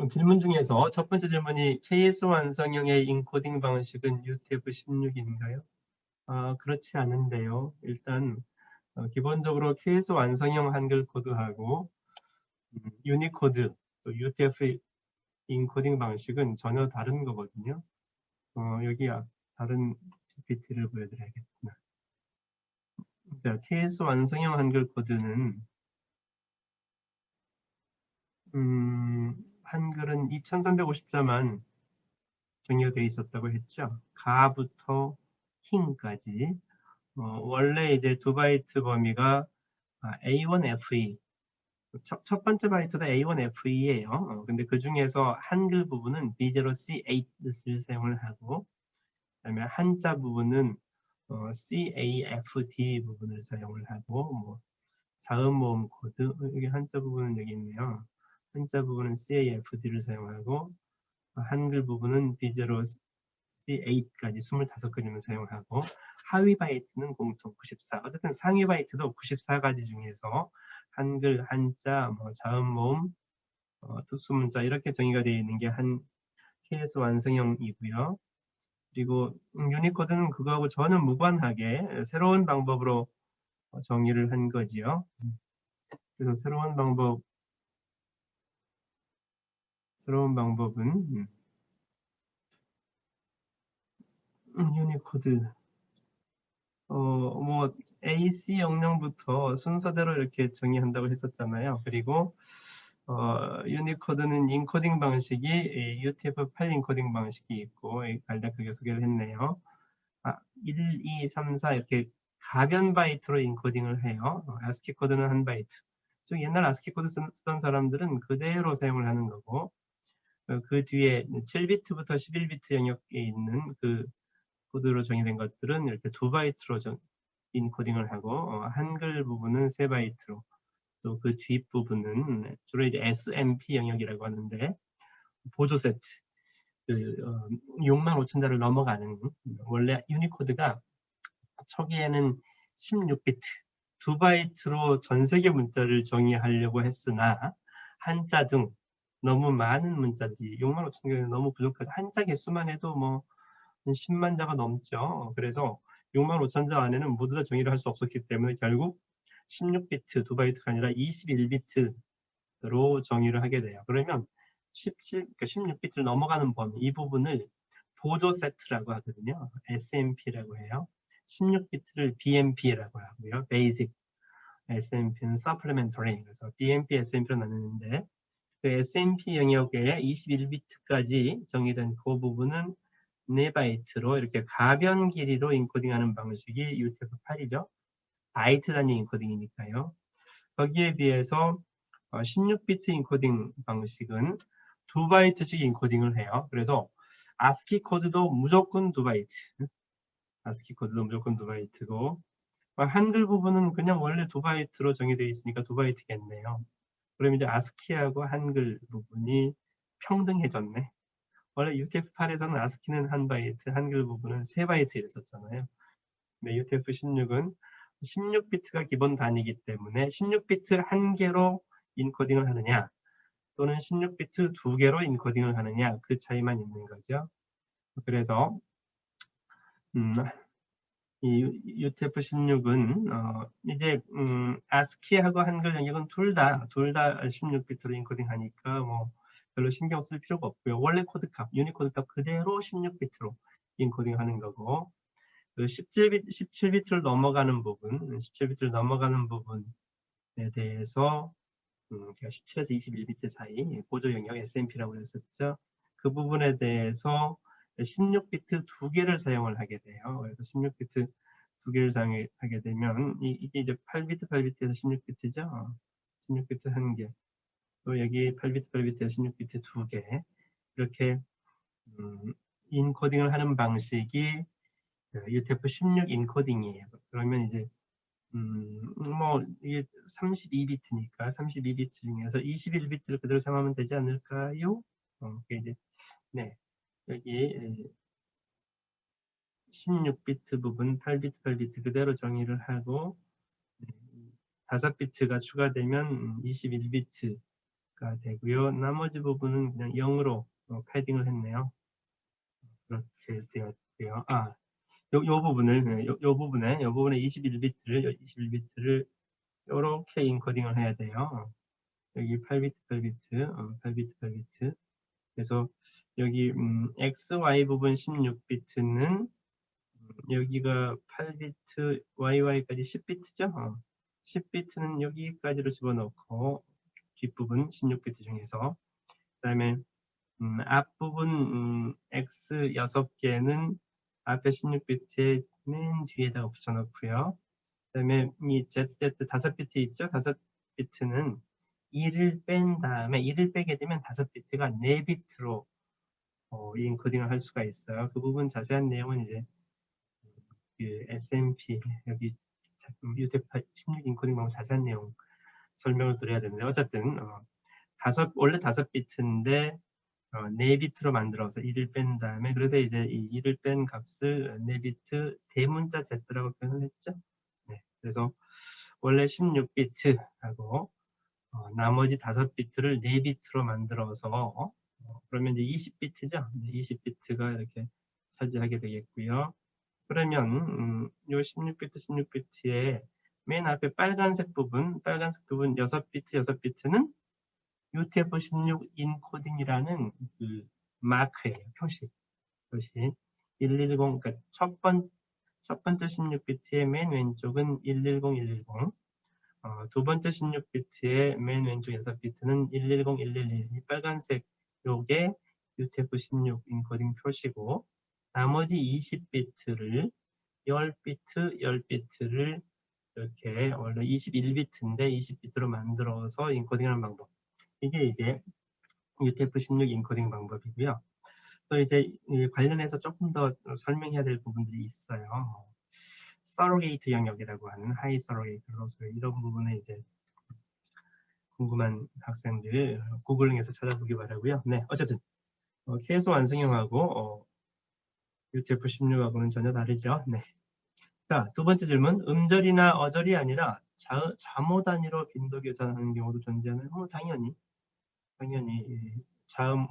질문 중에서 첫 번째 질문이 KS 완성형의 인코딩 방식은 UTF-16인가요? 그렇지 않은데요. 일단 기본적으로 KS 완성형 한글 코드하고 유니코드, 또 UTF 인코딩 방식은 전혀 다른 거거든요. 여기 다른 PPT를 보여드려야겠구나. 자, KS 완성형 한글 코드는 한글은 2350자만 정의가 되어 있었다고 했죠. 가부터 흰까지. 원래 이제 2바이트 범위가 A1FE, 첫 번째 바이트가 A1FE예요. 근데 그 중에서 한글 부분은 B0C8을 사용을 하고, 그다음에 한자 부분은 CAFD 부분을 사용을 하고, 뭐 자음 모음 코드, 여기 한자 부분은 여기 있네요. 한자 부분은 CAFD를 사용하고, 한글 부분은 B0C8까지 25가지를 사용하고, 하위 바이트는 공통 94. 어쨌든 상위 바이트도 94가지 중에서 한글, 한자, 뭐 자음 모음, 특수 문자 이렇게 정의가 되어 있는 게 한 KS 완성형이고요. 그리고 유니코드는 그거하고 전혀 무관하게 새로운 방법으로 정의를 한 거지요. 그래서 새로운 방법은 유니코드 뭐 AC 영역부터 순서대로 이렇게 정의한다고 했었잖아요. 그리고 유니코드는 인코딩 방식이 UTF-8 인코딩 방식이 있고 간략하게 소개를 했네요. 1, 2, 3, 4 이렇게 가변 바이트로 인코딩을 해요. ASCII 코드는 한 바이트. 즉 옛날 ASCII 코드 쓰던 사람들은 그대로 사용을 하는 거고, 그 뒤에 7비트부터 11비트 영역에 있는 그 코드로 정의된 것들은 이렇게 2바이트로 인코딩을 하고, 한글 부분은 3바이트로, 또 그 뒷부분은 주로 이제 SMP 영역이라고 하는데, 보조 세트, 65,000자를 넘어가는, 원래 유니코드가 초기에는 16비트, 2바이트로 전 세계 문자를 정의하려고 했으나 한자 등 너무 많은 문자들이 65,000개는 너무 부족하다. 한자 개수만 해도 뭐 10만 자가 넘죠. 그래서 65,000자 안에는 모두 다 정의를 할 수 없었기 때문에 결국 16비트, 2바이트가 아니라 21비트로 정의를 하게 돼요. 그러면 16비트를 넘어가는 범위, 이 부분을 보조 세트라고 하거든요. SMP라고 해요. 16비트를 BMP라고 하고요. Basic, SMP는 Supplementary, 그래서 BMP, SMP로 나누는데, 그 SMP 영역에 21비트까지 정의된 그 부분은 4바이트로 이렇게 가변 길이로 인코딩하는 방식이 UTF-8이죠. 바이트 단위 인코딩이니까요. 거기에 비해서 16비트 인코딩 방식은 2바이트씩 인코딩을 해요. 그래서 ASCII 코드도 무조건 2바이트. ASCII 코드도 무조건 2바이트고, 한글 부분은 그냥 원래 2바이트로 정의되어 있으니까 2바이트겠네요. 그럼 이제 ASCII하고 한글 부분이 평등해졌네. 원래 UTF-8에서는 ASCII는 1바이트, 한글 부분은 3바이트 이랬었잖아요. 근데 UTF-16은 16비트가 기본 단위이기 때문에 16비트 1개로 인코딩을 하느냐, 또는 16비트 2개로 인코딩을 하느냐, 그 차이만 있는 거죠. 그래서 이 UTF-16은 이제 ASCII하고 한글 영역은 둘 다 16비트로 인코딩하니까 뭐 별로 신경 쓸 필요가 없고요. 원래 코드값, 유니코드 값 그대로 16비트로 인코딩하는 거고, 그 17비트를 넘어가는 부분, 17비트를 넘어가는 부분에 대해서 17에서 21비트 사이 보조 영역 SMP라고 했었죠. 그 부분에 대해서 16비트 2개를 사용을 하게 돼요. 그래서 16비트 2개를 사용하게 되면 이게 이제 8비트 8비트에서 16비트죠. 16비트 1개. 또 여기 8비트 8비트에서 16비트 2개. 이렇게 인코딩을 하는 방식이 UTF-16 인코딩이에요. 그러면 이제 뭐 이게 32비트니까 32비트 중에서 21비트를 그대로 사용하면 되지 않을까요? 이제 네, 여기 16비트 부분 8비트 8비트 그대로 정의를 하고 5비트가 추가되면 21비트 되고요. 나머지 부분은 그냥 0으로 패딩을 했네요. 그렇게 되었고요. 요 부분을, 네, 요 부분에 21비트를 요렇게 인코딩을 해야 돼요. 여기 8비트, 8비트, 8비트, 8비트. 그래서 여기 X, Y 부분 16비트는 여기가 8비트, YY까지 10비트죠. 10비트는 여기까지로 집어넣고 뒷부분 16비트 중에서 그다음에 앞부분 X 6개는 앞에 16비트의 맨 뒤에다가 붙여놓고요. 그다음에 이 ZZ 5비트 있죠? 5비트는 2를 뺀 다음에 2를 빼게 되면 5비트가 4비트로 인코딩을 할 수가 있어요. 그 부분 자세한 내용은 이제 그 SMP 여기 UTF 16 인코딩 방법 자세한 내용 설명을 드려야 되는데 어쨌든 원래 5비트인데 4비트로 만들어서 1을 뺀 다음에 그래서 이제 이 1을 뺀 값을 4비트 대문자 Z라고 표현을 했죠. 네, 그래서 원래 16비트하고 나머지 5비트를 4비트로 만들어서 그러면 이제 20비트죠. 20비트가 이렇게 차지하게 되겠고요. 그러면 요 16비트 16비트의 맨 앞에 빨간색 부분 6비트 6비트는 UTF-16 인코딩이라는 그 마크예요. 표시. 110 그러니까 첫 번째 16비트의 맨 왼쪽은 110 110 두 번째 16비트의 맨 왼쪽 6비트는 110 111 이 빨간색 요게 UTF-16 인코딩 표시고 나머지 20비트를 10비트 10비트를 이렇게 원래 21비트인데 20비트로 만들어서 인코딩하는 방법. 이게 이제 UTF-16 인코딩 방법이고요. 또 이제 관련해서 조금 더 설명해야 될 부분들이 있어요. 서로게이트 영역이라고 하는 하이 서로게이트 로스 이런 부분에 이제 궁금한 학생들 구글링에서 찾아보기 바라고요. 네, 어쨌든 계수 완성형하고 UTF-16하고는 전혀 다르죠. 네. 자, 두 번째 질문. 음절이나 어절이 아니라 자모 단위로 빈도 계산하는 경우도 존재하나요? 당연히 자음이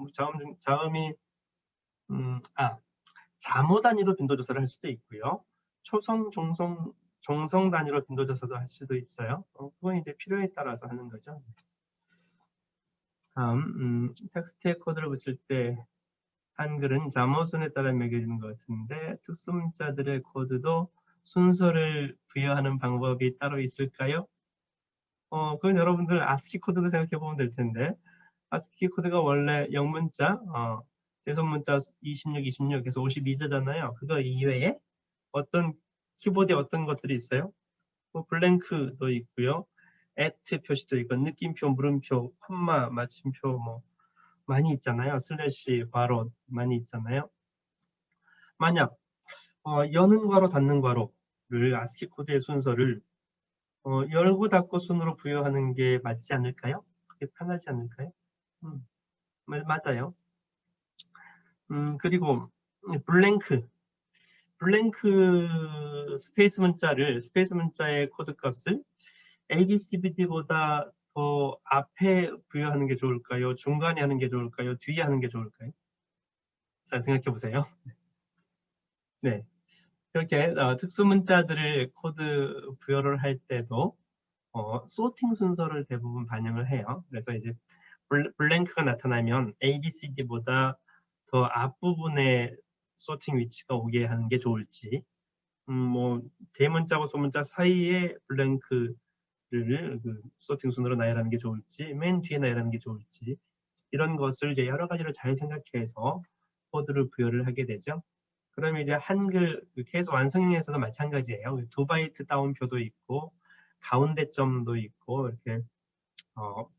자모 단위로 빈도 조사를 할 수도 있고요. 초성, 중성, 정성 단위로 빈도 조사도 할 수도 있어요. 그건 이제 필요에 따라서 하는 거죠. 다음 텍스트에 코드를 붙일 때 한글은 자모순에 따라 매겨지는 것 같은데 특수문자들의 코드도 순서를 부여하는 방법이 따로 있을까요? 그건 여러분들 아스키 코드도 생각해 보면 될 텐데 아스키 코드가 원래 영문자, 대소문자 26, 26, 그래서 52자잖아요. 그거 이외에 어떤 키보드에 어떤 것들이 있어요? 뭐 블랭크도 있고요. at 표시도 있고 느낌표, 물음표, 콤마, 마침표 뭐 많이 있잖아요. 슬래시, 괄호 많이 있잖아요. 만약 여는 괄호, 닫는 괄호를 아스키 코드의 순서를 열고 닫고 순으로 부여하는 게 맞지 않을까요? 그게 편하지 않을까요? 맞아요. 그리고 블랭크 스페이스 문자의 코드 값을 ABCD보다 더 앞에 부여하는 게 좋을까요? 중간에 하는 게 좋을까요? 뒤에 하는 게 좋을까요? 잘 생각해 보세요. 네. 이렇게 특수문자들을 코드 부여를 할 때도 소팅 순서를 대부분 반영을 해요. 그래서 이제 블랭크가 나타나면 ABCD보다 더 앞부분에 소팅 위치가 오게 하는 게 좋을지 뭐 대문자와 소문자 사이에 블랭크를 소팅 순으로 나열하는 게 좋을지 맨 뒤에 나열하는 게 좋을지 이런 것을 이제 여러 가지로 잘 생각해서 코드를 부여를 하게 되죠. 그러면 이제 한글 계속 완성형에서도 마찬가지예요. 2바이트 따옴표도 있고 가운데 점도 있고 이렇게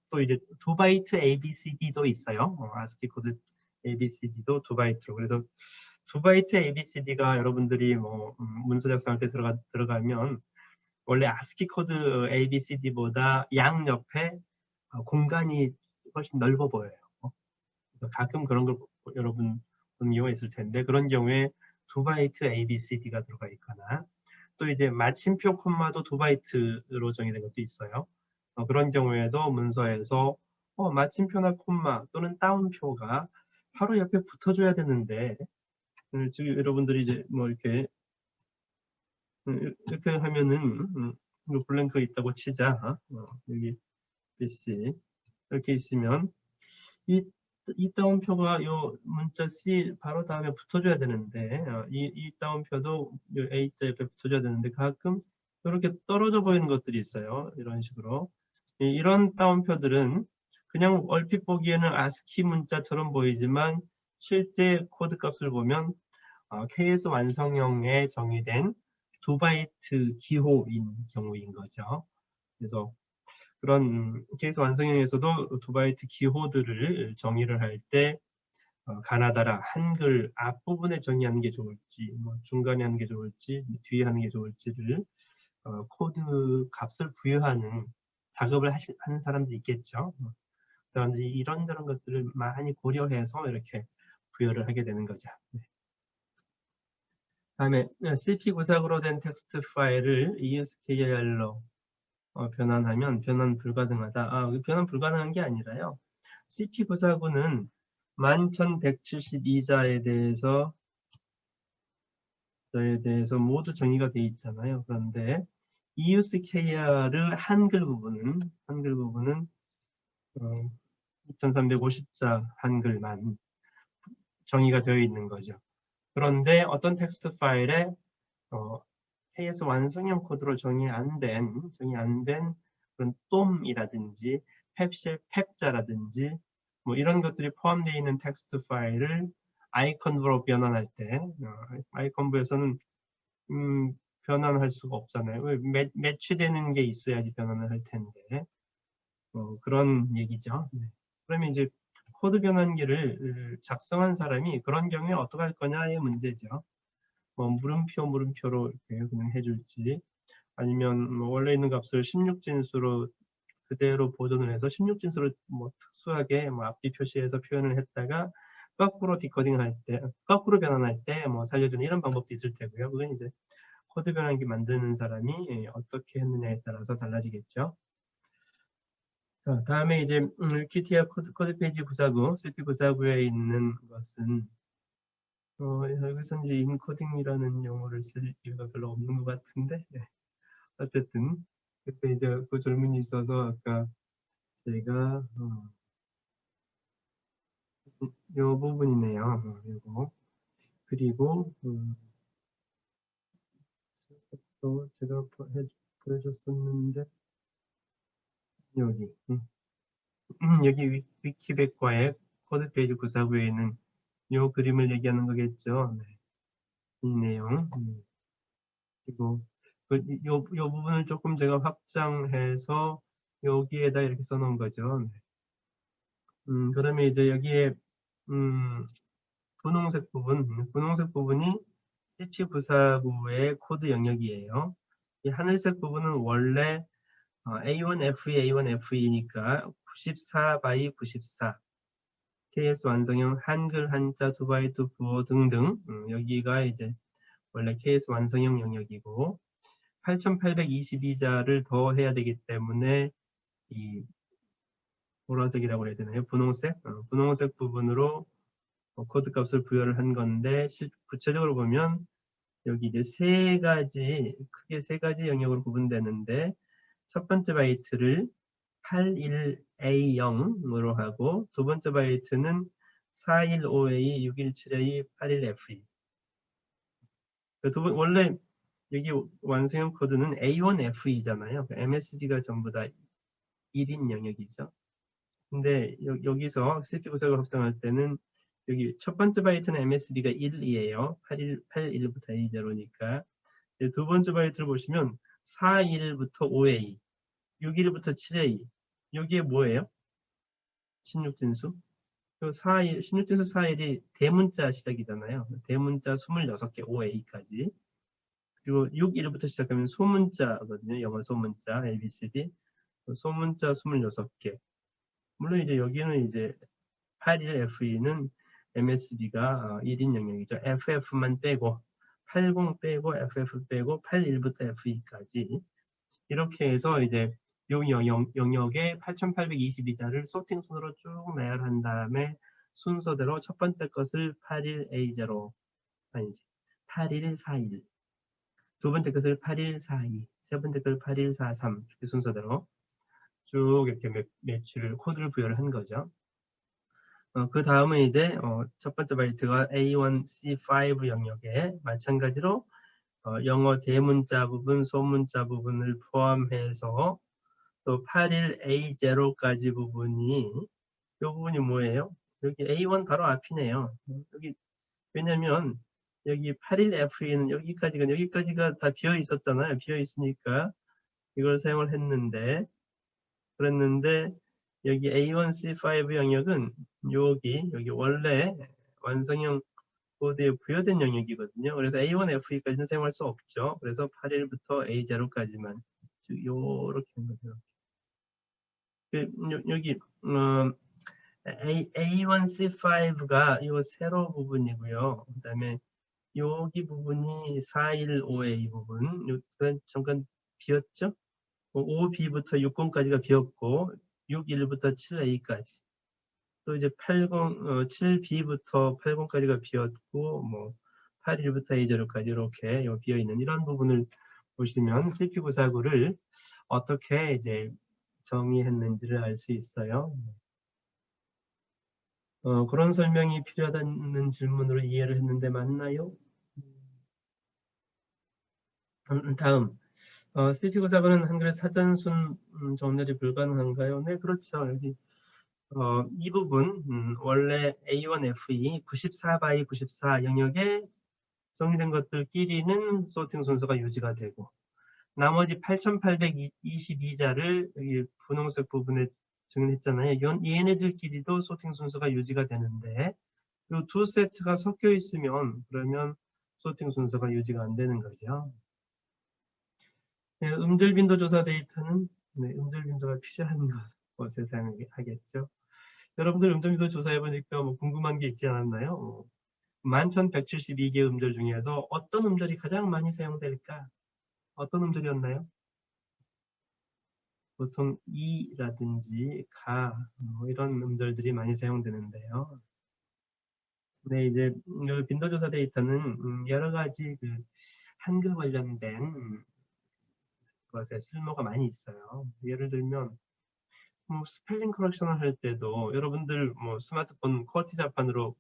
또 이제 2바이트 ABCD도 있어요. 아스키 코드 ABCD도 2바이트로. 그래서 2바이트 ABCD가 여러분들이 뭐 문서 작성할 때 들어가면 원래 아스키 코드 ABCD보다 양 옆에 공간이 훨씬 넓어 보여요. 가끔 그런 걸 여러분 보는 경우가 있을 텐데 그런 경우에 2바이트 ABCD가 들어가 있거나 또 이제 마침표 콤마도 2바이트로 정의된 것도 있어요. 그런 경우에도 문서에서 마침표나 콤마 또는 따옴표가 바로 옆에 붙어줘야 되는데, 지금 여러분들이 이제 뭐 이렇게 이렇게 하면은 블랭크 있다고 치자. 여기 BC 이렇게 있으면 이 따옴표가 요 문자 C 바로 다음에 붙어줘야 되는데, 이 따옴표도 요 A자 옆에 붙어줘야 되는데 가끔 이렇게 떨어져 보이는 것들이 있어요. 이런 식으로. 이런 따옴표들은 그냥 얼핏 보기에는 아스키 문자처럼 보이지만 실제 코드 값을 보면 KS 완성형에 정의된 2바이트 기호인 경우인 거죠. 그래서 그런 KS 완성형에서도 2바이트 기호들을 정의를 할 때 가나다라 한글 앞부분에 정의하는 게 좋을지, 뭐 중간에 하는 게 좋을지, 뒤에 하는 게 좋을지를 코드 값을 부여하는 작업을 하는 사람들이 있겠죠. 그 사람들이 이런저런 것들을 많이 고려해서 이렇게 부여를 하게 되는 거죠. 네. 다음에 CP949로 된 텍스트 파일을 ESKR로 변환하면 변환 불가능하다. 변환 불가능한 게 아니라요. CP949는 11172자에 대해서 모두 정의가 되어 있잖아요. 그런데 EUSKR의 한글 부분은 2350자 한글만 정의가 되어 있는 거죠. 그런데 어떤 텍스트 파일에 KS 완성형 코드로 정의 안 된 그런 똠이라든지 팩자라든지 뭐 이런 것들이 포함되어 있는 텍스트 파일을 아이컨부로 변환할 때 아이컨부에서는 변환할 수가 없잖아요. 매치되는 게 있어야지 변환을 할 텐데 그런 얘기죠. 네. 그러면 이제 코드 변환기를 작성한 사람이 그런 경우에 어떻게 할 거냐의 문제죠. 물음표로 이렇게 그냥 해줄지, 아니면 뭐 원래 있는 값을 16진수로 그대로 보존을 해서 16진수로 뭐 특수하게 뭐 앞뒤 표시해서 표현을 했다가 거꾸로 디코딩 할 때, 거꾸로 변환할 때 뭐 살려주는 이런 방법도 있을 테고요. 그건 이제 코드 변환기 만드는 사람이 어떻게 했느냐에 따라서 달라지겠죠. 자, 다음에 이제 위키티아 코드 페이지 949, CP949에 있는 것은 여기서 이제 인코딩이라는 용어를 쓸 이유가 별로 없는 것 같은데, 네. 어쨌든 그때 이제 그 질문이 있어서 아까 제가 이 부분이네요. 이거. 그리고 또 제가 보여줬었는데 여기 여기 위키백과의 코드 페이지 949에 있는 이 그림을 얘기하는 거겠죠. 네. 이 내용. 그리고 요 부분을 조금 제가 확장해서 여기에다 이렇게 써놓은 거죠. 네. 그다음에 이제 여기에 분홍색 부분이 CP949의 코드 영역이에요. 이 하늘색 부분은 원래 A1FE, A1FE니까 94 by 94 KS 완성형 한글 한자 2바이트 부호 등등 여기가 이제 원래 KS 완성형 영역이고 8822자를 더 해야 되기 때문에 이 보라색이라고 해야 되나요? 분홍색 부분으로 코드 값을 부여를 한 건데 구체적으로 보면 여기 이제 크게 세 가지 영역으로 구분되는데 첫 번째 바이트를 81A0으로 하고 두 번째 바이트는 415A, 617A, 81FE. 원래 여기 완성형 코드는 A1FE잖아요. MSB가 전부 다 1인 영역이죠. 근데 여기서 CP949를 확장할 때는 여기 첫 번째 바이트는 MSB가 1이에요. 81부터 A0니까. 두 번째 바이트를 보시면 41부터 5A, 61부터 7A. 여기에 뭐예요? 16진수. 16진수 41이 대문자 시작이잖아요. 대문자 26개 5A까지. 그리고 61부터 시작하면 소문자거든요. 영어 소문자 ABCD. 소문자 26개. 물론 이제 여기는 이제 81FE는 MSB가 1인 영역이죠. FF만 빼고 80 빼고 FF 빼고 81부터 FE까지 이렇게 해서 이제 요 영역에 8822자를 소팅 순으로 쭉 나열한 다음에 순서대로 첫 번째 것을 81A0 아니지 8141, 두 번째 것을 8142, 세 번째 것을 8143 이렇게 순서대로 쭉 이렇게 매출을 코드를 부여를 한 거죠. 그 다음은 이제 첫 번째 바이트가 A1C5 영역에 마찬가지로 영어 대문자 부분, 소문자 부분을 포함해서 또 81A0까지 부분이 이 부분이 뭐예요? 여기 A1 바로 앞이네요. 여기 왜냐면 여기 81FE는 여기까지가 다 비어 있었잖아요. 비어 있으니까 이걸 사용을 했는데 그랬는데 여기 A1C5 영역은 여기 원래 완성형 코드에 부여된 영역이거든요. 그래서 A1FE까지는 사용할 수 없죠. 그래서 81부터 A0까지만 요렇게 한 거죠. 여기 A1C5가 이 세로 부분이고요. 그 다음에 여기 부분이 415A 부분, 잠깐 비었죠? 5B부터 60까지가 비었고 61부터 7A까지 또 이제 7B부터 80까지가 비었고 뭐 81부터 A0까지 이렇게 비어있는 이런 부분을 보시면 CP949를 어떻게 이제 정의했는지를 알 수 있어요. 그런 설명이 필요하다는 질문으로 이해를 했는데 맞나요? 다음 CP949는 한글의 사전순 정렬이 불가능한가요? 네, 그렇죠. 여기 이 부분 원래 A1FE 94 x 94 영역에 정의된 것들끼리는 소팅 순서가 유지가 되고 나머지 8822자를 여기 분홍색 부분에 정의했잖아요. 얘네들끼리도 소팅 순서가 유지가 되는데 이 두 세트가 섞여 있으면 그러면 소팅 순서가 유지가 안 되는 거죠. 네, 음절 빈도 조사 데이터는 음절 빈도가 필요한 것에 사용하겠죠. 여러분들 음절 빈도 조사해 보니까 뭐 궁금한 게 있지 않았나요? 11,172개 음절 중에서 어떤 음절이 가장 많이 사용될까? 어떤 음절이었나요? 보통 이라든지 가 이런 음절들이 많이 사용되는데요. 네, 이제 빈도조사 데이터는 여러 가지 한글 관련된 것에 쓸모가 많이 있어요. 예를 들면 스펠링 커렉션을 할 때도 여러분들 스마트폰 쿼티 자판으로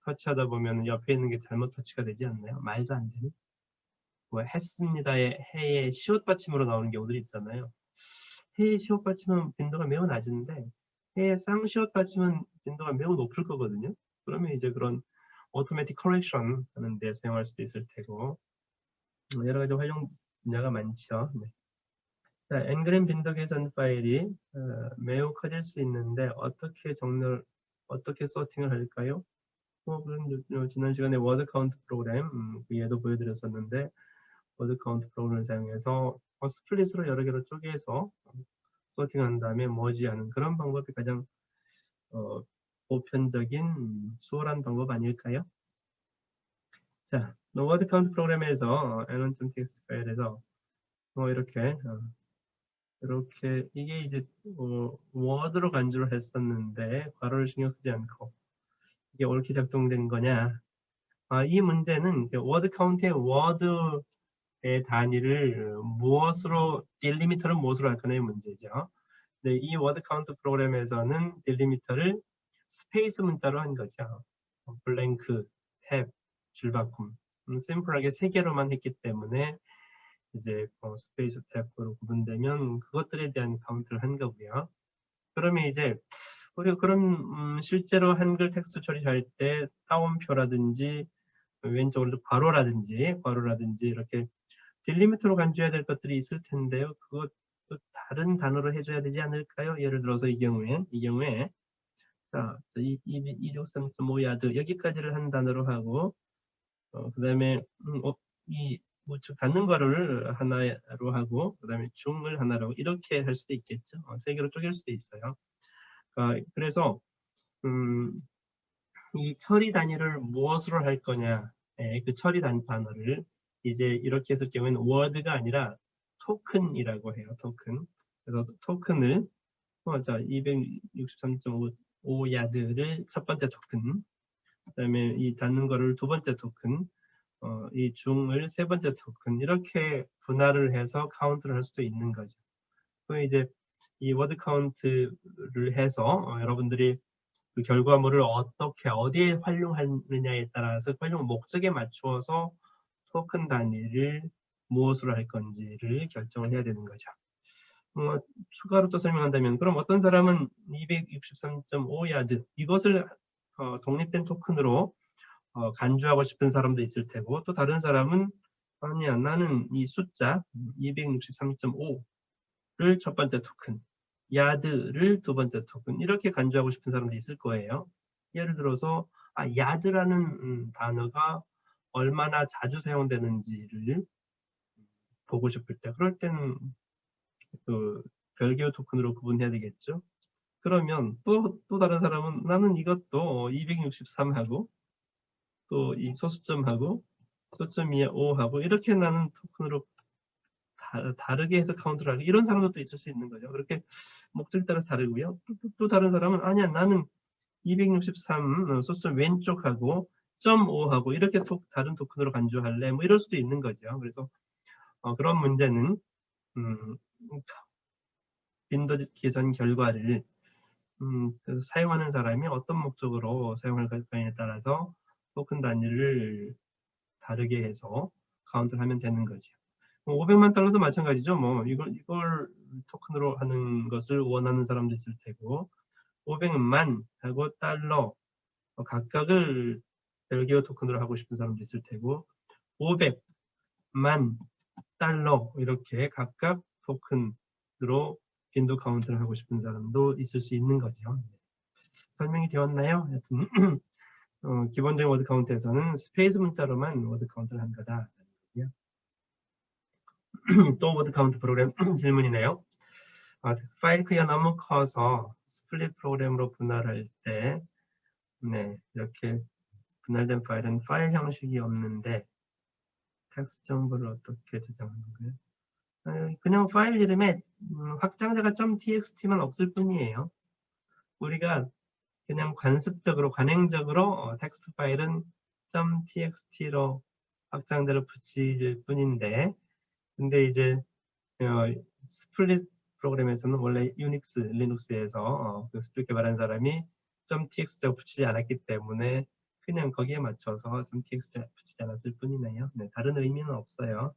터치하다 보면 옆에 있는 게 잘못 터치가 되지 않나요? 말도 안 되는. 했습니다의 해의 시옷 받침으로 나오는 경우들이 있잖아요. 해의 시옷 받침은 빈도가 매우 낮은데 해의 쌍시옷 받침은 빈도가 매우 높을 거거든요. 그러면 이제 그런 오토매틱 커렉션 하는 데 사용할 수도 있을 테고 여러 가지 활용 분야가 많죠. 네. 자, 엔그램 빈도 계산 파일이 매우 커질 수 있는데 어떻게 소팅을 할까요? 그럼 지난 시간에 워드 카운트 프로그램 그 예도 보여드렸었는데 워드 카운트 프로그램을 사용해서 스플릿으로 여러 개로 쪼개서 소팅한 다음에 머지하는 그런 방법이 가장 보편적인 수월한 방법 아닐까요? 자, 워드 카운트 프로그램에서 anon.txt 파일에서 이렇게 이게 이제 워드로 간주를 했었는데 괄호를 신경 쓰지 않고 이게 옳게 작동된 거냐? 이 문제는 이제 워드 카운트의 워드의 단위를 무엇으로 딜리미터를 무엇으로 할 거냐의 문제죠. 네, 이 워드 카운트 프로그램에서는 딜리미터를 스페이스 문자로 한 거죠. 블랭크, 탭, 줄바꿈. 심플하게 세 개로만 했기 때문에 이제 스페이스 탭으로 구분되면 그것들에 대한 카운트를 한 거고요. 그러면 이제 우리가 그런 실제로 한글 텍스트 처리할 때 따옴표라든지 왼쪽으로 괄호라든지 이렇게 딜리미터로 간주해야 될 것들이 있을 텐데요. 그것도 다른 단어로 해줘야 되지 않을까요? 예를 들어서 이 경우에 자, 263.5야드 여기까지를 한 단어로 하고 그 다음에 이 우측 닫는 괄호를 하나로 하고 그 다음에 중을 하나로 하고 이렇게 할 수도 있겠죠. 세 개로 쪼갤 수도 있어요. 그래서 이 처리 단위를 무엇으로 할 거냐 그 처리 단어를 이제 이렇게 했을 경우에는 워드가 아니라 토큰이라고 해요. 토큰. 그래서 토큰을 자 263.5 야드를 첫 번째 토큰, 그다음에 이 닫는 거를 두 번째 토큰, 이 중을 세 번째 토큰, 이렇게 분할을 해서 카운트를 할 수도 있는 거죠. 또 이제 이 워드 카운트를 해서 여러분들이 그 결과물을 어떻게 어디에 활용하느냐에 따라서 활용 목적에 맞추어서 토큰 단위를 무엇으로 할 건지를 결정을 해야 되는 거죠. 추가로 또 설명한다면, 그럼 어떤 사람은 263.5 야드 이것을 독립된 토큰으로 간주하고 싶은 사람도 있을 테고, 또 다른 사람은 아니야, 나는 이 숫자 263.5를 첫 번째 토큰, 야드를 두 번째 토큰, 이렇게 간주하고 싶은 사람도 있을 거예요. 예를 들어서 야드라는 단어가 얼마나 자주 사용되는지를 보고 싶을 때, 그럴 때는 그 별개의 토큰으로 구분해야 되겠죠. 그러면 또 다른 사람은 나는 이것도 263하고 또 이 소수점하고 소점이 5하고 이렇게 나는 토큰으로 다르게 해서 카운트를 하고, 이런 사람도 또 있을 수 있는 거죠. 그렇게 목적에 따라서 다르고요. 또 다른 사람은 아니야, 나는 263 소수점 왼쪽하고 0.5하고 이렇게 다른 토큰으로 간주할래, 뭐 이럴 수도 있는 거죠. 그래서 그런 문제는 빈도 계산 결과를 그 사용하는 사람이 어떤 목적으로 사용할 거냐에 따라서 토큰 단위를 다르게 해서 카운트를 하면 되는 거죠. 500만 달러도 마찬가지죠. 뭐 이걸 토큰으로 하는 것을 원하는 사람도 있을 테고, 500만 하고 달러 각각을 별개의 토큰으로 하고 싶은 사람도 있을 테고, 500만 달러 이렇게 각각 토큰으로 빈도 카운트를 하고 싶은 사람도 있을 수 있는 거죠. 설명이 되었나요? 하여튼 기본적인 워드 카운트에서는 스페이스 문자로만 워드 카운트를 한 거다. 또 워드 카운트 프로그램 질문이네요. 파일 크기가 너무 커서 스플릿 프로그램으로 분할할 때, 이렇게 분할된 파일은 파일 형식이 없는데 텍스트 정보를 어떻게 저장하는 거예요? 그냥 파일 이름에 확장자가 .txt만 없을 뿐이에요. 우리가 그냥 관습적으로, 관행적으로 텍스트 파일은 .txt로 확장자를 붙일 뿐인데, 근데 이제 스플릿 프로그램에서는 원래 유닉스, 리눅스에서 그 스플릿 개발한 사람이 .txt라고 붙이지 않았기 때문에 그냥 거기에 맞춰서 .txt 붙이지 않았을 뿐이네요. 다른 의미는 없어요.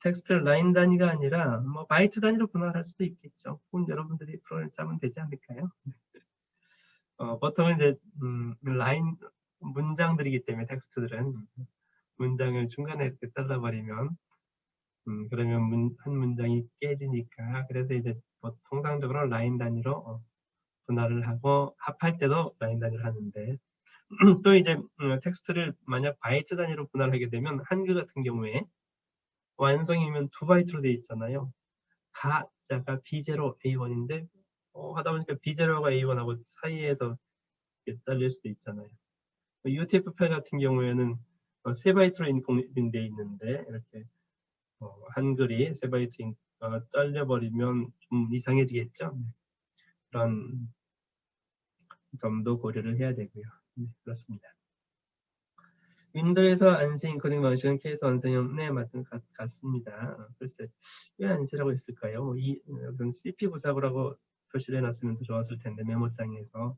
텍스트 라인 단위가 아니라 뭐 바이트 단위로 분할할 수도 있겠죠. 그건 여러분들이 프로그램 짜면 되지 않을까요? 보통은 이제 라인 문장들이기 때문에 텍스트들은 문장을 중간에 이렇게 잘라버리면 그러면 한 문장이 깨지니까, 그래서 이제 통상적으로 라인 단위로 분할을 하고, 합할 때도 라인 단위로 하는데 또 이제 텍스트를 만약 바이트 단위로 분할하게 되면, 한글 같은 경우에 완성이면 2바이트로 되어 있잖아요. 가자가 B0 A1인데 하다 보니까 B0가 A1하고 사이에서 잘릴 수도 있잖아요. UTF 파일 같은 경우에는 3바이트로 인공되어 있는데, 이렇게 한글이 3바이트 잘려버리면 좀 이상해지겠죠. 그런 점도 고려를 해야 되고요. 그렇습니다. 윈도우에서 안시 인코딩 방식은 케이스 완성형 맞는 것 같습니다. 글쎄, 왜 안시라고 했을까요? 어떤 CP949라고 표시를 해놨으면 더 좋았을 텐데, 메모장에서.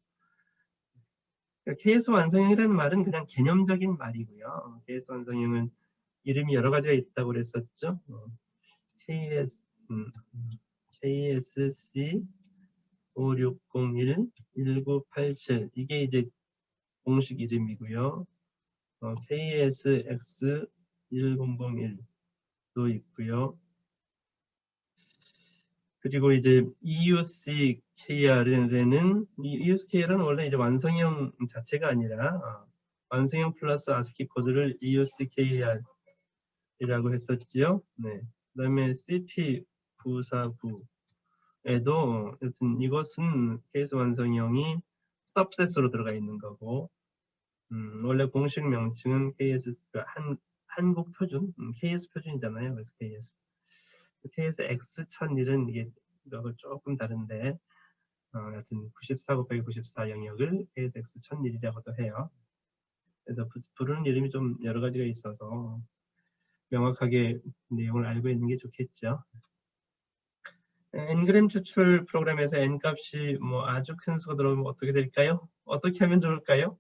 그러니까 케이스 완성형이라는 말은 그냥 개념적인 말이고요. 케이스 완성형은 이름이 여러 가지가 있다고 그랬었죠. KSC 5601 1987 이게 이제 공식 이름이고요. KSX 1001도 있고요. 그리고 이제 EUCKR은 원래 이제 완성형 자체가 아니라 완성형 플러스 ASCII 코드를 EUCKR이라고 했었지요. 그다음에 CP949에도 여튼 이것은 케이스 완성형이 서브셋으로 들어가 있는 거고, 원래 공식 명칭은 KS 한국 표준, KS 표준이잖아요. 그래서 KS. 그래서 X1001은 이게 조금 다른데 하여튼 94 곱하기 94 영역을 ASX1001이라고도 해요. 그래서 부르는 이름이 좀 여러 가지가 있어서 명확하게 내용을 알고 있는 게 좋겠죠. N그램 추출 프로그램에서 N값이 뭐 아주 큰 수가 들어오면 어떻게 될까요? 어떻게 하면 좋을까요?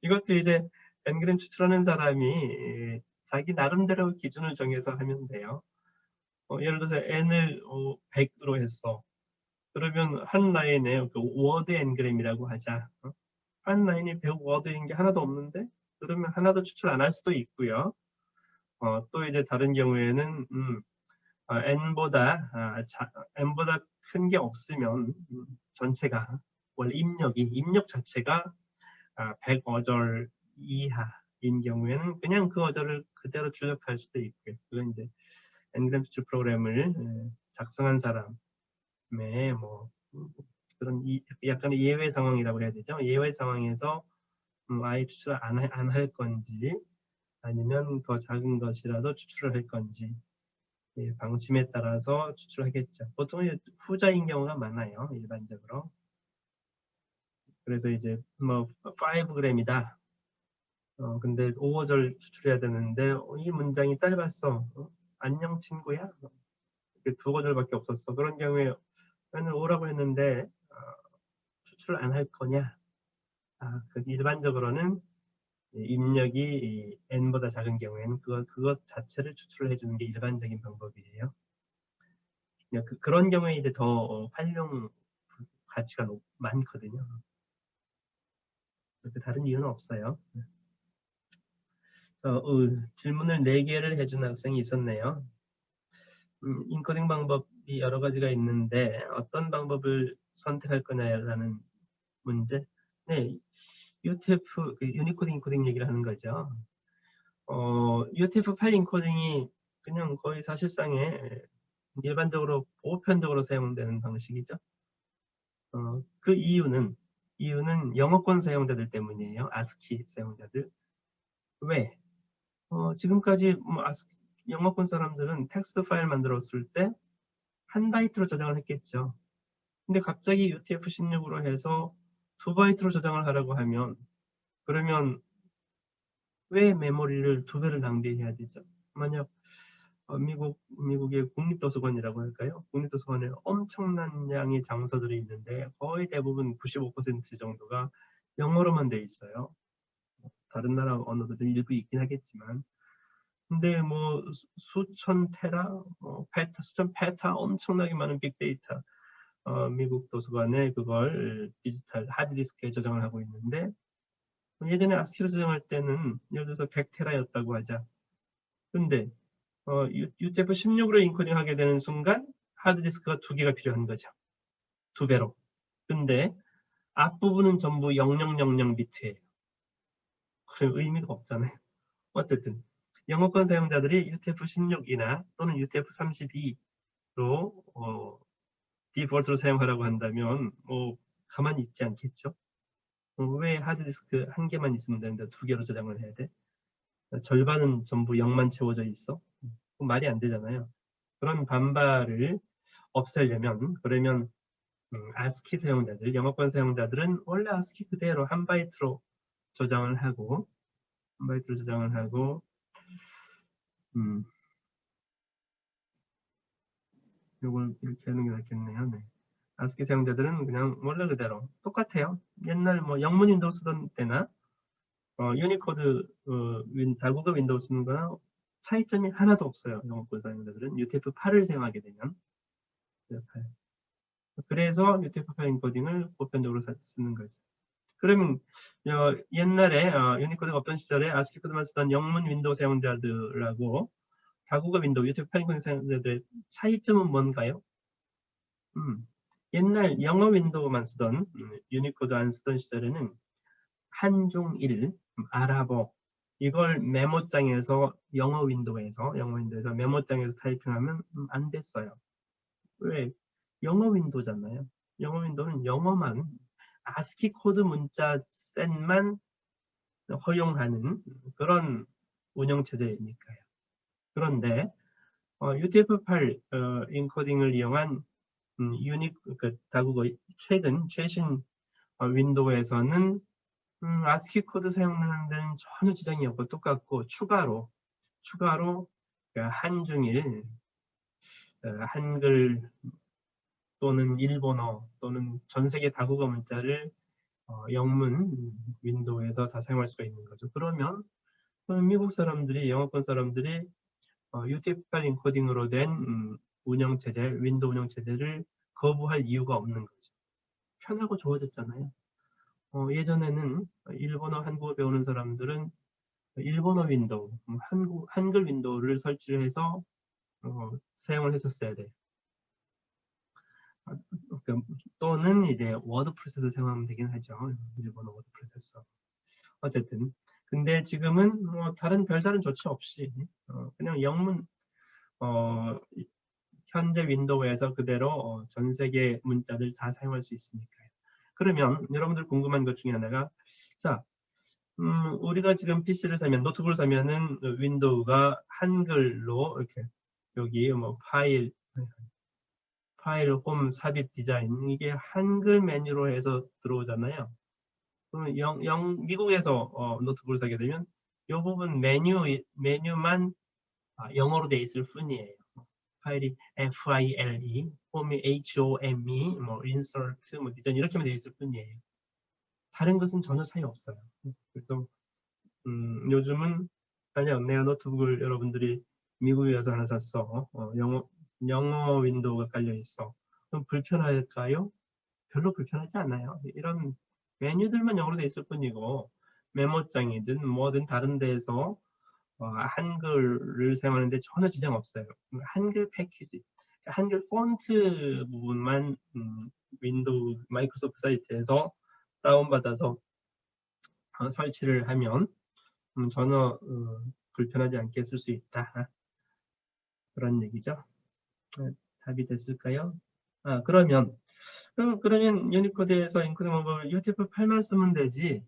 이것도 이제 N그램 추출하는 사람이 자기 나름대로 기준을 정해서 하면 돼요. 예를 들어서 N을 100으로 했어. 그러면 한 라인에 그 워드 N그램이라고 하자. 한 라인이 100 워드인 게 하나도 없는데 그러면 하나도 추출 안 할 수도 있고요. 또 이제 다른 경우에는 n보다 큰 게 없으면 전체가 원래 입력 자체가 100 어절 이하인 경우에는 그냥 그 어절을 그대로 출력할 수도 있고요. 그건 이제 n그램 추출 프로그램을 작성한 사람의 뭐 그런 약간의 예외 상황이라고 해야 되죠. 예외 상황에서 아예 추출을 안 할 건지 아니면 더 작은 것이라도 추출을 할 건지 방침에 따라서 추출하겠죠. 보통 후자인 경우가 많아요. 일반적으로. 그래서 이제 뭐 5g이다. 근데 5어절 추출해야 되는데 이 문장이 짧았어. 안녕 친구야. 2어절밖에 없었어. 그런 경우에 나는 5라고 했는데 추출 안 할 거냐? 그 일반적으로는 입력이 n보다 작은 경우에는 그것 자체를 추출을 해주는 게 일반적인 방법이에요. 그런 경우에 이제 더 활용 가치가 많거든요. 다른 이유는 없어요. 질문을 4개를 해준 학생이 있었네요. 인코딩 방법이 여러 가지가 있는데 어떤 방법을 선택할 거냐라는 문제. 네, UTF, 유니코딩 인코딩 얘기를 하는 거죠. UTF 파일 인코딩이 그냥 거의 사실상에 일반적으로 보편적으로 사용되는 방식이죠. 그 이유는 영어권 사용자들 때문이에요. ASCII 사용자들. 왜? 지금까지 뭐 영어권 사람들은 텍스트 파일 만들었을 때 한 바이트로 저장을 했겠죠. 근데 갑자기 UTF-16으로 해서 2바이트로 저장을 하라고 하면 그러면 왜 메모리를 2배를 낭비해야 되죠? 만약 미국의 국립도서관이라고 할까요? 국립도서관에 엄청난 양의 장서들이 있는데 거의 대부분 95% 정도가 영어로만 돼 있어요. 다른 나라 언어들도 일부 있긴 하겠지만 근데 뭐 수천 테라, 수천 페타 엄청나게 많은 빅데이터 미국 도서관에 그걸 디지털 하드디스크에 저장을 하고 있는데 예전에 아스키로 저장할 때는 예를 들어서 100테라였다고 하자. 근데 UTF-16으로 인코딩하게 되는 순간 하드디스크가 2개가 필요한 거죠. 2배로. 근데 앞부분은 전부 0000 비트예요. 그럼 의미가 없잖아요. 어쨌든 영어권 사용자들이 UTF-16이나 또는 UTF-32로 디폴트로 사용하라고 한다면 가만히 있지 않겠죠. 왜 하드디스크 1개만 있으면 되는데 2개로 저장을 해야 돼? 절반은 전부 0만 채워져 있어? 말이 안 되잖아요. 그런 반발을 없애려면 그러면 ASCII 사용자들, 영어권 사용자들은 원래 ASCII 그대로 한 바이트로 저장을 하고 이걸 이렇게 하는 게 낫겠네요. 네. ASCII 사용자들은 그냥 원래 그대로 똑같아요. 옛날 뭐 영문 윈도우 쓰던 때나 유니코드 다국어 윈도우 쓰는 거나 차이점이 하나도 없어요. 영어권 사용자들은 UTF-8을 사용하게 되면 그래서 UTF-8 인코딩을 보편적으로 쓰는 거죠. 그러면 옛날에 유니코드가 없던 시절에 ASCII 코드만 쓰던 영문 윈도우 사용자들하고 다국어 윈도우 UTF-8 인코딩 사용자들의 차이점은 뭔가요? 옛날 영어 윈도우만 쓰던 유니코드 안 쓰던 시절에는 한중일, 아랍어 이걸 메모장에서 영어 윈도우에서 메모장에서 타이핑하면 안 됐어요. 왜? 영어 윈도우잖아요. 영어 윈도우는 영어만 ASCII 코드 문자 셋만 허용하는 그런 운영 체제이니까요. 그런데 UTF-8 인코딩을 이용한 다국어 최신 윈도우에서는 아스키 코드 사용하는 데는 전혀 지장이 없고 똑같고 추가로 한중일 한글 또는 일본어 또는 전 세계 다국어 문자를 영문 윈도우에서 다 사용할 수가 있는 거죠. 그러면 미국 사람들이 영어권 사람들이 UTF-8 인코딩으로 된 운영체제, 윈도우 운영체제를 거부할 이유가 없는 거죠. 편하고 좋아졌잖아요. 예전에는 일본어, 한국어 배우는 사람들은 일본어 윈도우, 한글 윈도우를 설치를 해서 사용을 했었어야 돼요. 또는 이제 워드 프로세서 사용하면 되긴 하죠. 일본어 워드 프로세서. 어쨌든 근데 지금은 다른 별다른 조치 없이 그냥 영문 현재 윈도우에서 그대로 전 세계 문자들 다 사용할 수 있으니까요. 그러면 여러분들 궁금한 것 중에 하나가 자, 우리가 지금 PC를 사면 노트북을 사면은 윈도우가 한글로 이렇게 여기 뭐 파일 홈 삽입 디자인 이게 한글 메뉴로 해서 들어오잖아요. 그러면 미국에서 노트북을 사게 되면 이 부분 메뉴만 영어로 돼 있을 뿐이에요. 파일이 file, 홈이 home, 뭐 insert, 뭐 디자인 이렇게만 돼 있을 뿐이에요. 다른 것은 전혀 차이 없어요. 그래서 요즘은 아니요, 내가 노트북을 여러분들이 미국에서 하나 샀어. 영어 윈도우가 깔려 있어. 그럼 불편할까요? 별로 불편하지 않아요. 이런 메뉴들만 영어로 돼 있을 뿐이고 메모장이든 뭐든 다른 데에서 한글을 사용하는데 전혀 지장 없어요. 한글 패키지, 한글 폰트 부분만 윈도우 마이크로소프트 사이트에서 다운받아서 설치를 하면 전혀 불편하지 않게 쓸 수 있다. 그런 얘기죠. 답이 됐을까요? 그러면 유니코드에서 인코딩 방법을 UTF-8만 쓰면 되지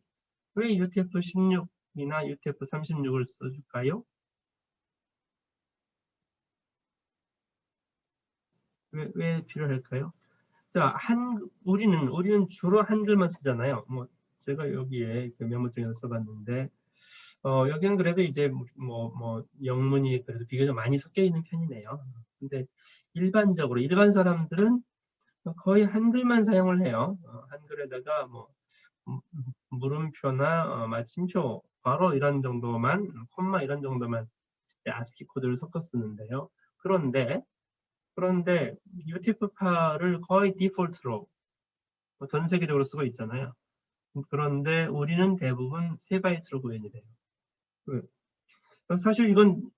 왜 UTF-16이나 UTF-36을 써줄까요? 왜 필요할까요? 자, 우리는 주로 한글만 쓰잖아요. 뭐 제가 여기에 그 메모장에서 써봤는데 여기는 그래도 이제 영문이 그래도 비교적 많이 섞여 있는 편이네요. 근데 일반 사람들은 거의 한글만 사용을 해요. 한글에다가 물음표나 마침표, 괄호 이런 정도만, 콤마 이런 정도만 아스키 코드를 섞어 쓰는데요. 그런데 UTF-8을 거의 디폴트로 전 세계적으로 쓰고 있잖아요. 그런데 우리는 대부분 3바이트로 구현이 돼요. 사실 이건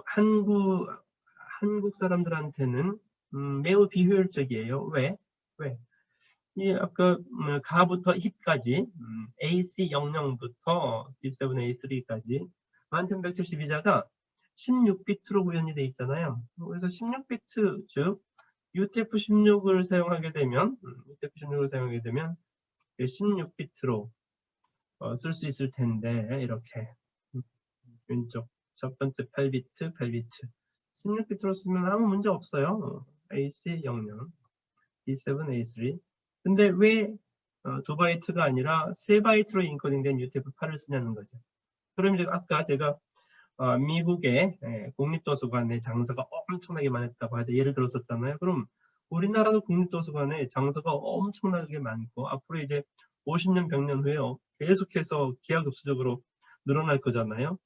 한국 사람들한테는 매우 비효율적이에요. 왜? 이 아까 가부터 hit까지 AC00부터 D7A3까지 1172자가 16비트로 구현이 되어 있잖아요. 그래서 16비트 즉 UTF-16을 사용하게 되면 16비트로 쓸 수 있을 텐데 이렇게 왼쪽 첫 번째 8비트 16비트로 쓰면 아무 문제 없어요. AC00 D7A3 근데 왜 2바이트가 아니라 3바이트로 인코딩된 UTF-8을 쓰냐는 거죠. 그럼 이제 아까 제가 미국의 국립도서관에 장서가 엄청나게 많았다고 하죠. 예를 들었었잖아요. 그럼 우리나라도 국립도서관에 장서가 엄청나게 많고 앞으로 이제 50년, 100년 후에 계속해서 기하급수적으로 늘어날 거잖아요.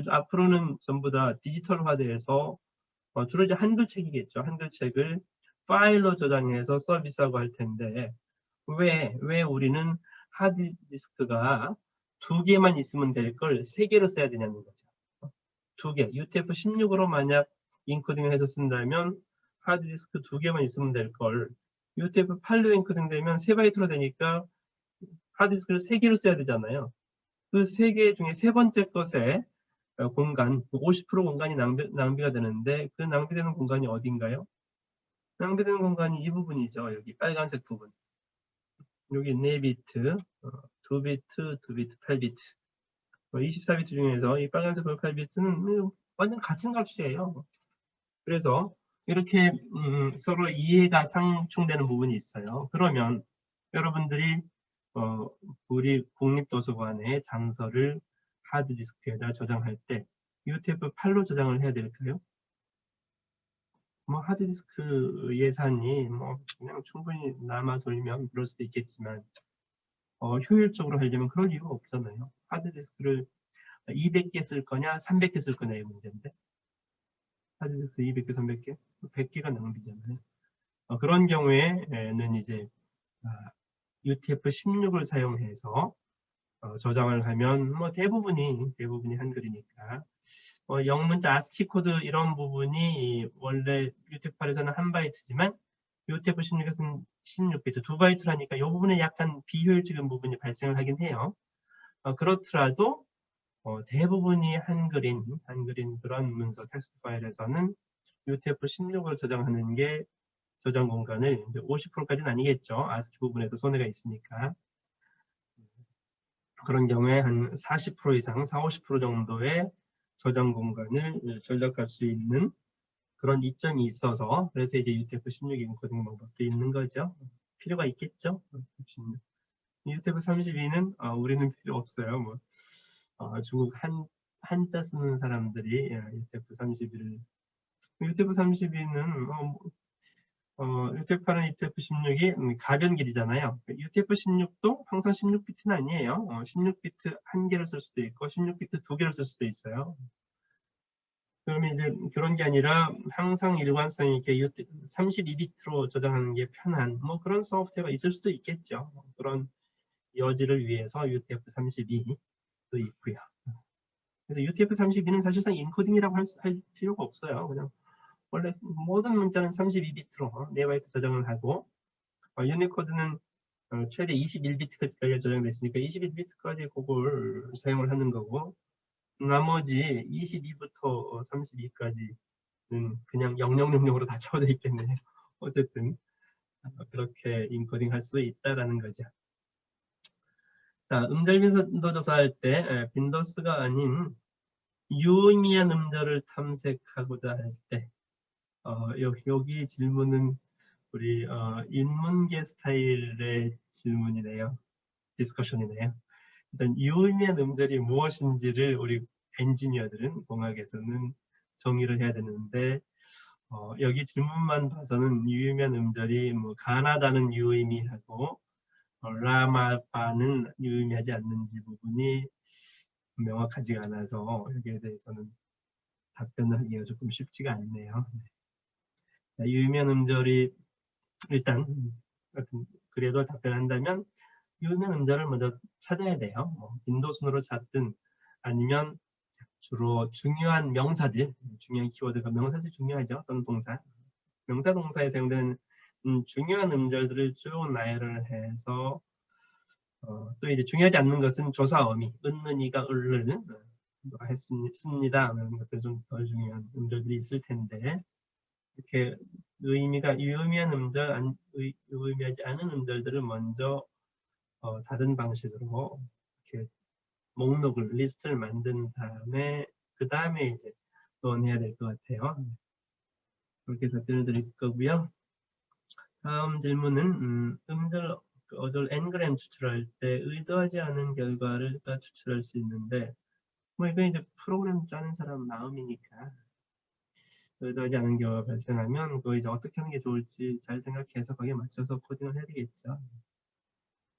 앞으로는 전부 다 디지털화돼서 주로 이제 한글책이겠죠. 한글책을 파일로 저장해서 서비스하고 할 텐데 왜 우리는 하드디스크가 2개만 있으면 될 걸 3개로 써야 되냐는 거죠. 2개, UTF-16으로 만약 인코딩을 해서 쓴다면 하드디스크 2개만 있으면 될 걸 UTF-8로 인코딩 되면 3바이트로 되니까 하드디스크를 3개로 써야 되잖아요. 그 3개 중에 세 번째 것에 공간, 50% 공간이 낭비가 되는데 그 낭비되는 공간이 어딘가요? 낭비되는 공간이 이 부분이죠. 여기 빨간색 부분. 여기 4비트, 2비트, 8비트. 24비트 중에서 이 빨간색 8비트는 완전 같은 값이에요. 그래서 이렇게 서로 이해가 상충되는 부분이 있어요. 그러면 여러분들이 우리 국립도서관에 장서를 하드디스크에다 저장할 때 UTF-8로 저장을 해야 될까요? 뭐 하드디스크 예산이 뭐 그냥 충분히 남아 돌면 그럴 수도 있겠지만 효율적으로 하려면 그럴 이유가 없잖아요. 하드디스크를 200개 쓸 거냐 300개 쓸 거냐의 문제인데 하드디스크 200개 300개 100개가 낭비잖아요. 그런 경우에는 이제 UTF-16을 사용해서 저장을 하면 뭐 대부분이 한글이니까 영문자 ASCII 코드 이런 부분이 원래 UTF-8에서는 1바이트지만 UTF-16에서는 16비트 2바이트라니까 이 부분에 약간 비효율적인 부분이 발생을 하긴 해요. 그렇더라도 대부분이 한글인 그런 문서 텍스트 파일에서는 UTF-16으로 저장하는 게 저장 공간을 50%까지는 아니겠죠. ASCII 부분에서 손해가 있으니까. 그런 경우에 한 40% 이상, 40~50% 정도의 저장 공간을 절약할 수 있는 그런 이점이 있어서 그래서 이제 UTF-16 인코딩 방법도 있는 거죠. 필요가 있겠죠. UTF-32는 우리는 필요 없어요. 뭐 중국 한자 쓰는 사람들이 UTF-32를 UTF-32는 UTF-8은 UTF-16이 가변길이잖아요. UTF-16도 항상 16비트는 아니에요. 16비트 한 개를 쓸 수도 있고 16비트 두 개를 쓸 수도 있어요. 그러면 이제 그런 게 아니라 항상 일관성 있게 32비트로 저장하는 게 편한 뭐 그런 소프트웨어가 있을 수도 있겠죠. 그런 여지를 위해서 UTF-32도 있고요. 그래서 UTF-32는 사실상 인코딩이라고 할 필요가 없어요. 그냥 원래 모든 문자는 32비트로 4바이트 저장을 하고 유니코드는 최대 21비트까지 저장되어 있으니까 21비트까지 그걸 사용을 하는 거고 나머지 22부터 32까지는 그냥 0000으로 다 채워져 있겠네요. 어쨌든 그렇게 인코딩 할 수 있다라는 거죠. 자, 음절 빈도 조사할 때 빈도수가 아닌 유의미한 음절을 탐색하고자 할 때 여기 질문은 우리 인문계 스타일의 질문이네요. 디스커션이네요. 일단 유의미한 음절이 무엇인지를 우리 엔지니어들은 공학에서는 정의를 해야 되는데 여기 질문만 봐서는 유의미한 음절이 뭐 가나다는 유의미하고 라마파는 유의미하지 않는지 부분이 명확하지가 않아서 여기에 대해서는 답변을 하기가 조금 쉽지가 않네요. 유의미한 음절이 일단 그래도 답변한다면 유의미한 음절을 먼저 찾아야 돼요. 빈도순으로 찾든 아니면 주로 중요한 명사들, 중요한 키워드가 명사들이 중요하죠. 또는 동사. 명사 동사에 사용되는 중요한 음절들을 쭉 나열을 해서 또 이제 중요하지 않는 것은 조사 어미, 은는이가 을을 했습니다. 하는 것들 좀 덜 중요한 음절들이 있을 텐데 이렇게 의미가 유의미한 음절, 유의미하지 않은 음절들을 먼저 다른 방식으로 이렇게 목록을 리스트를 만든 다음에 그 다음에 이제 논해야 될 것 같아요. 그렇게 답변을 드릴 거고요. 다음 질문은 음절 어절 n그램 추출할 때 의도하지 않은 결과를 추출할 수 있는데 뭐 이건 이제 프로그램 짜는 사람 마음이니까 의도하지 않은 경우가 발생하면 그거 이제 어떻게 하는 게 좋을지 잘 생각해서 거기에 맞춰서 코딩을 해야 되겠죠.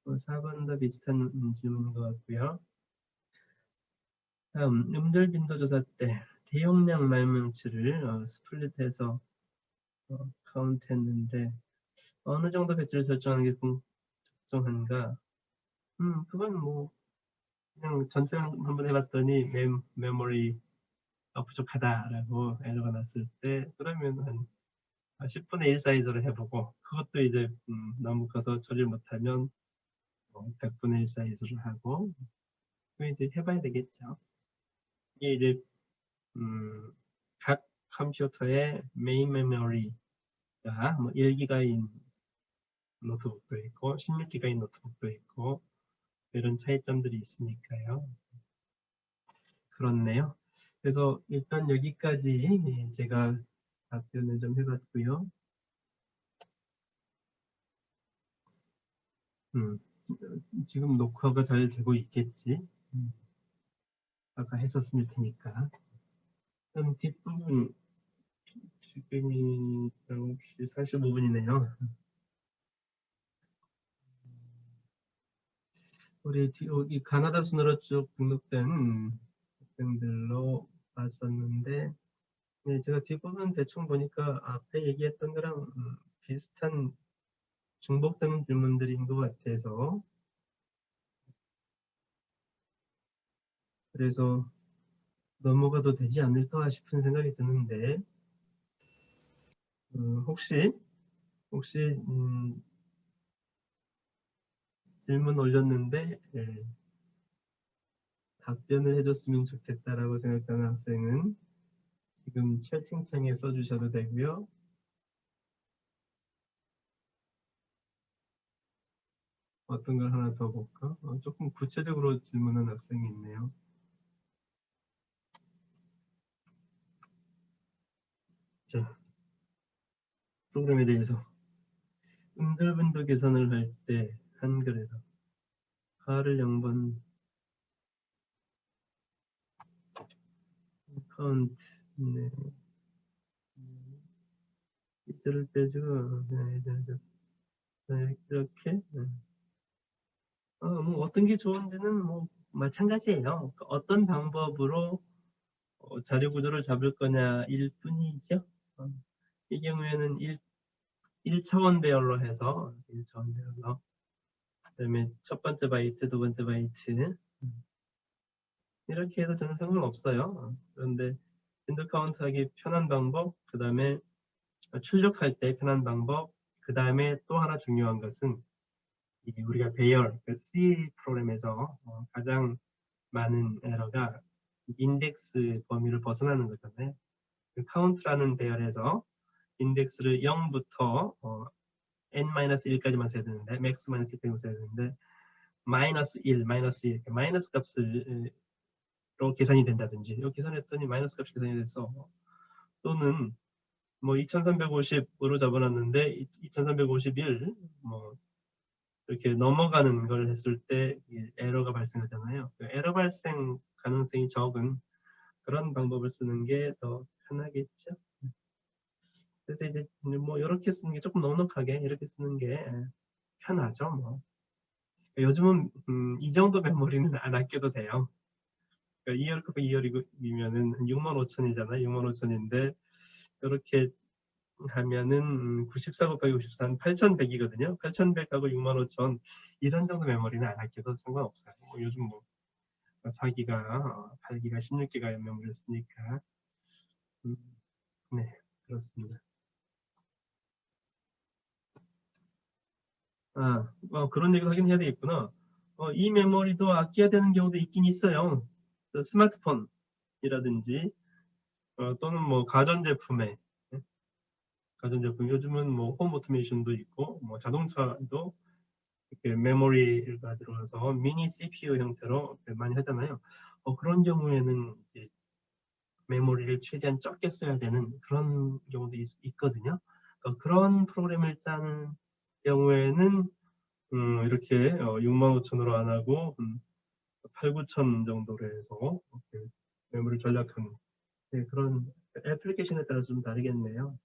4번도 비슷한 질문인 것 같고요. 다음 음절 빈도 조사 때 대용량 말뭉치를 스플릿해서 카운트했는데 어느 정도 배치를 설정하는 게 적정한가? 그건 뭐 그냥 전체 한번 해봤더니 메모리가 부족하다라고 에러가 났을 때 그러면 한 10분의 1 사이즈로 해보고 그것도 이제 너무 커서 처리를 못하면 100분의 1 사이즈로 하고 그 이제 해봐야 되겠죠. 이게 이제 각 컴퓨터의 메인 메모리가 뭐 1기가인 노트북도 있고 16기가인 노트북도 있고 이런 차이점들이 있으니까요. 그렇네요. 그래서 일단 여기까지 제가 답변을 좀 해봤고요. 지금 녹화가 잘 되고 있겠지. 아까 했었을 테니까. 그럼 뒷부분 지금이 9시 45분이네요. 우리 여기 가나다 순으로 쭉 등록된 학생들로 봤었는데, 네, 제가 뒷부분 대충 보니까 앞에 얘기했던 거랑 비슷한 중복되는 질문들인 것 같아서, 그래서 넘어가도 되지 않을까 싶은 생각이 드는데, 혹시 질문 올렸는데 답변을 해줬으면 좋겠다라고 생각하는 학생은 지금 채팅창에 써주셔도 되고요. 어떤 걸 하나 더 볼까? 조금 구체적으로 질문한 학생이 있네요. 자, 프로그램에 대해서 음들분도 계산을 할 때 한글에서 가를 0번 카운트 네. 이들을 빼주고 네, 이렇게 뭐 어떤 게 좋은지는 뭐 마찬가지예요. 어떤 방법으로 자료 구조를 잡을 거냐일 뿐이죠. 이 경우에는 1차원 배열로 해서 1차원 배열로 그다음에 첫 번째 바이트, 두 번째 바이트 이렇게 해도 저는 상관없어요. 그런데 빈도 카운트 하기 편한 방법, 그 다음에 출력할 때 편한 방법, 그 다음에 또 하나 중요한 것은 우리가 배열, 그 C 프로그램에서 가장 많은 에러가 인덱스 범위를 벗어나는 거잖아요. 그 카운트라는 배열에서 인덱스를 0부터 n-1까지만 써야 되는데 max-1까지만 써야 되는데 마이너스 1, 마이너스 값으로 계산이 된다든지 이거 계산했더니 마이너스 값이 계산이 돼서 또는 뭐 2350으로 잡아놨는데 2351 뭐 이렇게 넘어가는 걸 했을 때 에러가 발생하잖아요. 에러 발생 가능성이 적은 그런 방법을 쓰는 게 더 편하겠죠. 그래서 이제 뭐 이렇게 쓰는 게 조금 넉넉하게 이렇게 쓰는 게 편하죠. 뭐 요즘은 이 정도 메모리는 안 아껴도 돼요. 그러니까 2열 값이 2열이면은 65,000이잖아요. 65,000인데 이렇게 하면은 94 곱하기 94는 8,100이거든요. 8,100하고 65,000 이런 정도 메모리는 안 아껴도 상관없어요. 요즘 뭐 4기가, 8기가, 16기가 메모리를 쓰니까 네, 그렇습니다. 그런 얘기도 하긴 해야 되겠구나. 이 메모리도 아껴야 되는 경우도 있긴 있어요. 스마트폰이라든지 또는 뭐 가전제품에 가전제품 요즘은 뭐 홈 오토메이션도 있고 뭐 자동차도 이렇게 메모리가 들어가서 미니 CPU 형태로 많이 하잖아요. 그런 경우에는 이제 메모리를 최대한 적게 써야 되는 그런 경우도 있거든요. 그런 프로그램을 짜는 경우에는 이렇게 65,000으로 안 하고 8,9,000 정도로 해서 메모리 전략하는 그런 애플리케이션에 따라서 좀 다르겠네요.